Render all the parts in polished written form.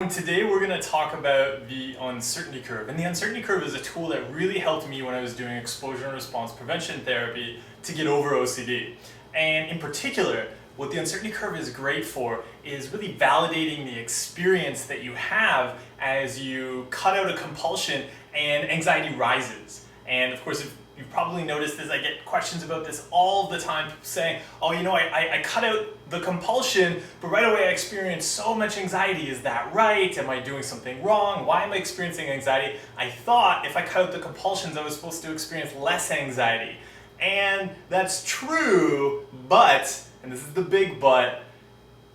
Today we're going to talk about the uncertainty curve. And the uncertainty curve is a tool that really helped me when I was doing exposure and response prevention therapy to get over OCD. And in particular, what the uncertainty curve is great for is really validating the experience that you have as you cut out a compulsion and anxiety rises. And of course, if you've probably noticed this, I get questions about this all the time, people saying, oh, I cut out the compulsion, but right away I experience so much anxiety. Is that right? Am I doing something wrong? Why am I experiencing anxiety? I thought if I cut out the compulsions, I was supposed to experience less anxiety. And that's true, but, and this is the big but,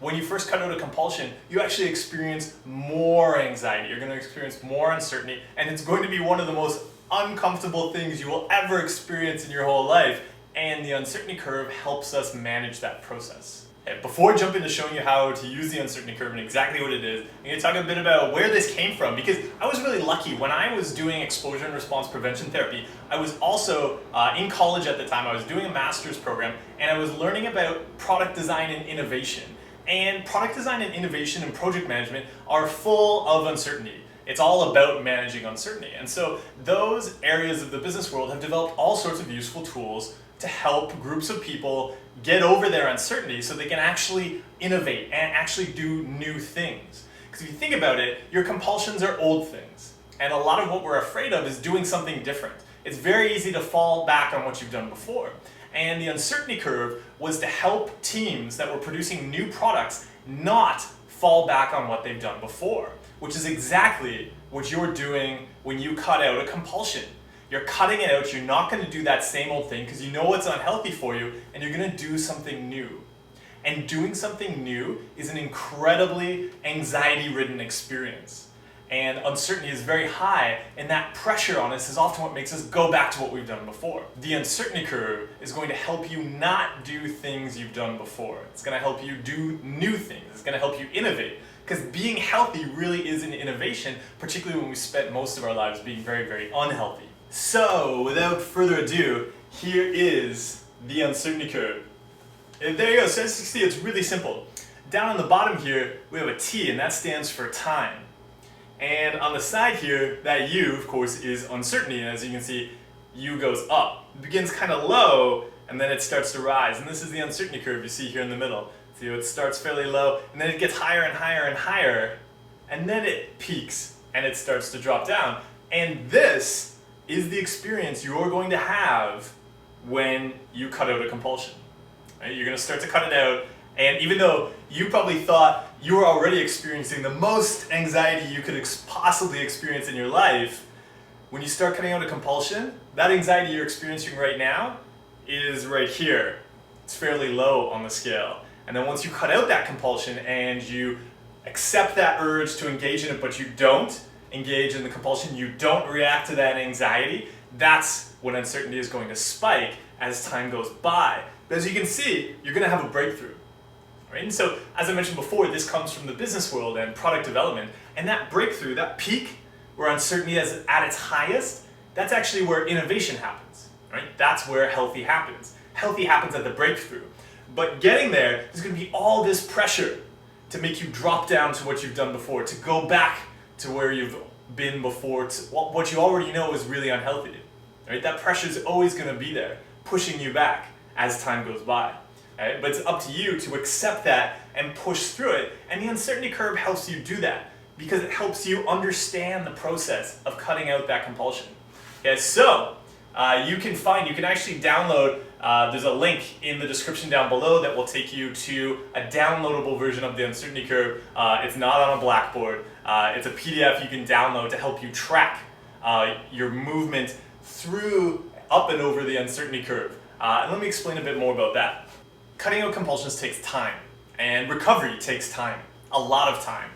when you first cut out a compulsion, you actually experience more anxiety. You're going to experience more uncertainty, and it's going to be one of the most uncomfortable things you will ever experience in your whole life, and the uncertainty curve helps us manage that process. Before jumping to showing you how to use the uncertainty curve and exactly what it is, I'm going to talk a bit about where this came from, because I was really lucky. When I was doing exposure and response prevention therapy, I was also in college at the time. I was doing a master's program, and I was learning about product design and innovation. And product design and innovation and project management are full of uncertainty. It's all about managing uncertainty. And so those areas of the business world have developed all sorts of useful tools to help groups of people get over their uncertainty so they can actually innovate and actually do new things. Because if you think about it, your compulsions are old things. And a lot of what we're afraid of is doing something different. It's very easy to fall back on what you've done before. And the uncertainty curve was to help teams that were producing new products not fall back on what they've done before, which is exactly what you're doing when you cut out a compulsion. You're cutting it out, you're not going to do that same old thing because you know it's unhealthy for you, and you're going to do something new. And doing something new is an incredibly anxiety-ridden experience. And uncertainty is very high, and that pressure on us is often what makes us go back to what we've done before. The uncertainty curve is going to help you not do things you've done before. It's going to help you do new things. It's going to help you innovate. Because being healthy really is an innovation, particularly when we spent most of our lives being very, very unhealthy. So, without further ado, here is the uncertainty curve. And there you go, so as you see, it's really simple. Down on the bottom here, we have a T, and that stands for time. And on the side here, that U, of course, is uncertainty. And as you can see, U goes up. It begins kind of low, and then it starts to rise. And this is the uncertainty curve you see here in the middle. See, it starts fairly low, and then it gets higher and higher and higher, and then it peaks, and it starts to drop down. And this is the experience you're going to have when you cut out a compulsion. Right? You're going to start to cut it out, and even though you probably thought you were already experiencing the most anxiety you could possibly experience in your life, when you start cutting out a compulsion, that anxiety you're experiencing right now is right here. It's fairly low on the scale. And then once you cut out that compulsion and you accept that urge to engage in it, but you don't engage in the compulsion, you don't react to that anxiety, that's when uncertainty is going to spike as time goes by. But as you can see, you're going to have a breakthrough. Right? And so, as I mentioned before, this comes from the business world and product development. And that breakthrough, that peak where uncertainty is at its highest, that's actually where innovation happens. Right? That's where healthy happens. Healthy happens at the breakthrough. But getting there, there's going to be all this pressure to make you drop down to what you've done before, to go back to where you've been before, to what you already know is really unhealthy. Right? That pressure is always going to be there, pushing you back as time goes by. Right? But it's up to you to accept that and push through it. And the uncertainty curve helps you do that because it helps you understand the process of cutting out that compulsion. Okay, so you can actually download, there's a link in the description down below that will take you to a downloadable version of the uncertainty curve. It's not on a blackboard. It's a PDF you can download to help you track your movement through, up and over the uncertainty curve. And let me explain a bit more about that. Cutting out compulsions takes time, and recovery takes time, a lot of time.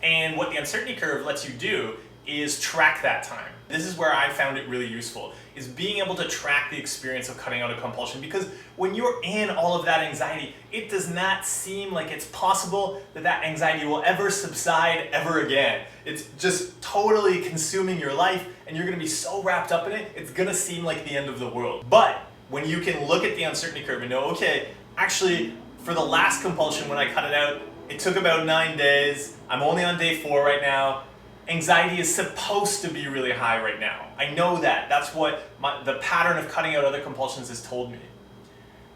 And what the uncertainty curve lets you do is track that time. This is where I found it really useful, is being able to track the experience of cutting out a compulsion, because when you're in all of that anxiety, it does not seem like it's possible that that anxiety will ever subside ever again. It's just totally consuming your life, and you're going to be so wrapped up in it, it's going to seem like the end of the world. But when you can look at the uncertainty curve and know, okay, actually, for the last compulsion when I cut it out, It took about 9 days. I'm only on day 4 right now. Anxiety is supposed to be really high right now. I know that. That's what the pattern of cutting out other compulsions has told me.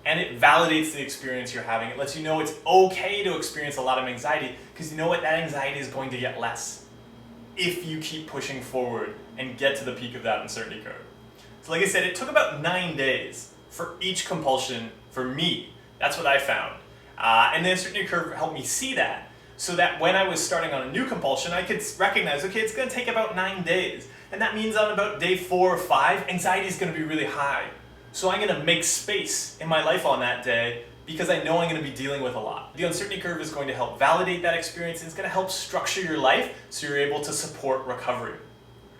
And it validates the experience you're having. It lets you know it's okay to experience a lot of anxiety, because you know what? That anxiety is going to get less if you keep pushing forward and get to the peak of that uncertainty curve. So like I said, it took about 9 days for each compulsion for me. That's what I found. And the uncertainty curve helped me see that, so that when I was starting on a new compulsion, I could recognize, okay, it's going to take about 9 days. And that means on about day 4 or 5, anxiety is going to be really high. So I'm going to make space in my life on that day, because I know I'm going to be dealing with a lot. The uncertainty curve is going to help validate that experience, and it's going to help structure your life so you're able to support recovery.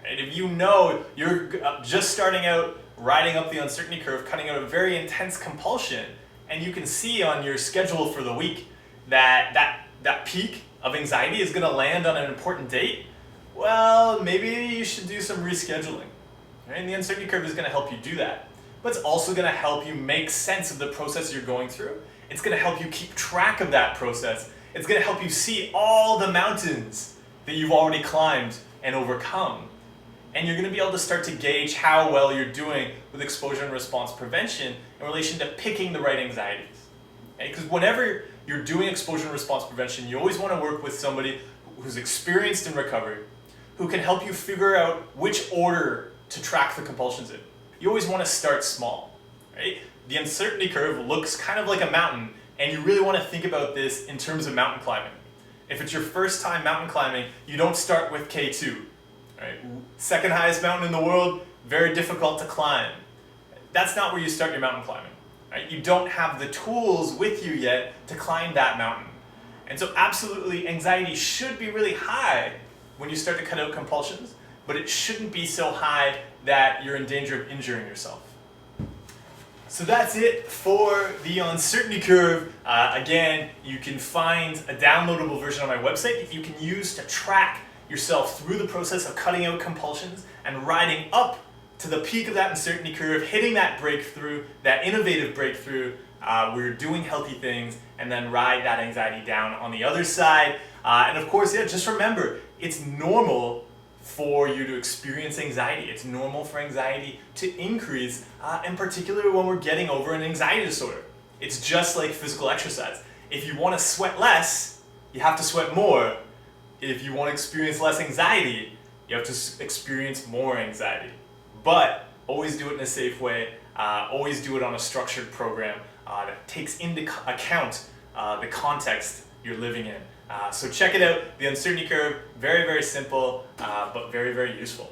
Right? If you know you're just starting out riding up the uncertainty curve, cutting out a very intense compulsion, and you can see on your schedule for the week that peak of anxiety is going to land on an important date, well, maybe you should do some rescheduling. Right? And the uncertainty curve is going to help you do that. But it's also going to help you make sense of the process you're going through. It's going to help you keep track of that process. It's going to help you see all the mountains that you've already climbed and overcome. And you're going to be able to start to gauge how well you're doing with exposure and response prevention in relation to picking the right anxieties. Because whenever you're doing exposure and response prevention, you always want to work with somebody who's experienced in recovery, who can help you figure out which order to track the compulsions in. You always want to start small, right? The uncertainty curve looks kind of like a mountain, and you really want to think about this in terms of mountain climbing. If it's your first time mountain climbing, you don't start with K2, right? Second highest mountain in the world, very difficult to climb. That's not where you start your mountain climbing, right? You don't have the tools with you yet to climb that mountain. And so absolutely, anxiety should be really high when you start to cut out compulsions, but it shouldn't be so high that you're in danger of injuring yourself. So that's it for the uncertainty curve. Again, you can find a downloadable version on my website that you can use to track yourself through the process of cutting out compulsions and riding up to the peak of that uncertainty curve, hitting that breakthrough, that innovative breakthrough, where you're doing healthy things, and then ride that anxiety down on the other side. And of course, yeah, just remember, it's normal for you to experience anxiety. It's normal for anxiety to increase, in particular when we're getting over an anxiety disorder. It's just like physical exercise. If you want to sweat less, you have to sweat more. If you want to experience less anxiety, you have to experience more anxiety. But always do it in a safe way. Always do it on a structured program that takes into account the context you're living in. So check it out, the uncertainty curve, very, very simple, but very, very useful.